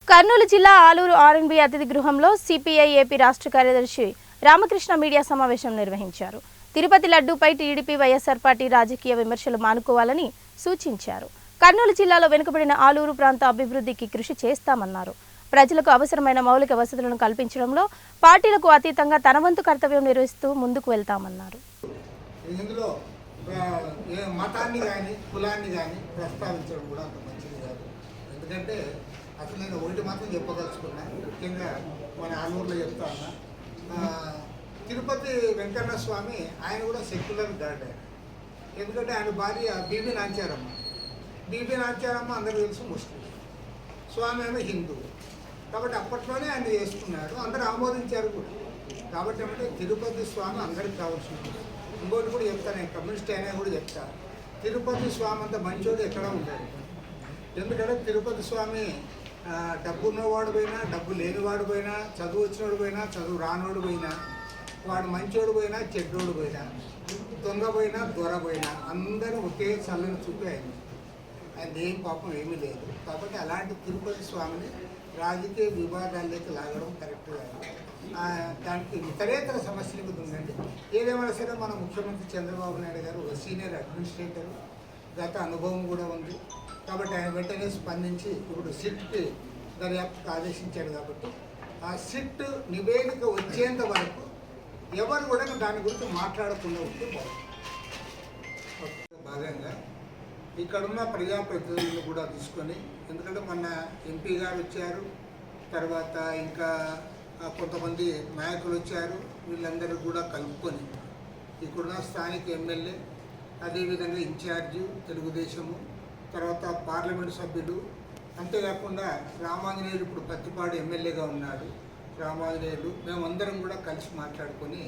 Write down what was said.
కర్నూలు జిల్లా ఆలూరు ఆర్ఎన్బి అతిథి గృహంలో సిపిఐ ఏపీ రాష్ట్ర కార్యదర్శి రామకృష్ణ మీడియా సమావేశం నిర్వహించారు. తిరుపతి లడ్డూపై టీడీపీ వైఎస్ఆర్ పార్టీ రాజకీయ విమర్శలు మానుకోవాలని సూచించారు. కర్నూలు జిల్లాలో వెనుకబడిన ఆలూరు ప్రాంత అభివృద్ధికి కృషి చేస్తామన్నారు. ప్రజలకు అవసరమైన మౌలిక వసతులను కల్పించడంలో పార్టీలకు అతీతంగా తన వంతు కర్తవ్యం నిర్వహిస్తూ ముందుకు వెళ్తామన్నారు. ఇందులో మతాన్ని కానీ కులాన్ని కానీ ప్రస్తావించడం కూడా అంత మంచిది కాదు. ఎందుకంటే అసలు నేను ఒకటి మాత్రం చెప్పదలుచుకున్నా, ముఖ్యంగా మన ఆలూరులో చెప్తా ఉన్నా. తిరుపతి వెంకన్న స్వామి ఆయన కూడా సెక్యులర్ గాడ్. ఎందుకంటే ఆయన భార్య బీబీ నాంచారమ్మ. బీబీ నాంచారమ్మ అందరూ తెలుసు ముస్లిం, స్వామి ఏమో హిందూ. కాబట్టి అప్పట్లోనే ఆయన చేసుకున్నాడు, అందరూ ఆమోదించారు కూడా. కాబట్టి ఏమంటే తిరుపతి స్వామి అందరికి కావాల్సింది. ఇంకోటి కూడా చెప్తాను, నేను కమ్యూనిస్ట్ అయినా కూడా చెప్తా, తిరుపతి స్వామి అంత మంచోడు ఎక్కడ ఉంటాడు. ఎందుకంటే తిరుపతి స్వామి డబ్బు ఉన్నవాడు పోయినా, డబ్బు లేనివాడు పోయినా, చదువు వచ్చినోడు పోయినా, చదువు రానోడు పోయినా, వాడు మంచోడు పోయినా, చెడ్డోడు పోయినా, దొంగ పోయినా, దొర పోయినా అందరూ ఒకే చల్లని చూపి ఆయన ఏం పాపం ఏమీ లేదు. కాబట్టి అలాంటి తిరుపతి స్వామిని రాజకీయ విభాగాల్లోకి లాగడం కరెక్ట్ కాదు. దానికి ఇతరేతర సమస్యలు కూడా ఉందండి. ఏదేమైనా సరే మన ముఖ్యమంత్రి చంద్రబాబు నాయుడు గారు ఒక సీనియర్ అడ్మినిస్ట్రేటర్, గత అనుభవం కూడా ఉంది. కాబట్టి ఆయన వెంటనే స్పందించి ఇప్పుడు సిట్ దర్యాప్తుకు ఆదేశించాడు. కాబట్టి ఆ సిట్ నివేదిక వచ్చేంత వరకు ఎవరు కూడా దాని గురించి మాట్లాడకుండా ఉంటే బాగుంటుంది. భాగంగా ఇక్కడున్న ప్రజాప్రతినిధులను కూడా తీసుకొని, ఎందుకంటే మొన్న ఎంపీ గారు వచ్చారు, తర్వాత ఇంకా కొంతమంది నాయకులు వచ్చారు, వీళ్ళందరూ కూడా కలుపుకొని ఇక్కడున్న స్థానిక ఎమ్మెల్యే, అదేవిధంగా ఇన్ఛార్జి తెలుగుదేశము, తర్వాత పార్లమెంటు సభ్యులు, అంతేకాకుండా రామాంజనేయులు ఇప్పుడు పత్తిపాడు ఎమ్మెల్యేగా ఉన్నాడు రామాంజనేయులు, మేమందరం కూడా కలిసి మాట్లాడుకొని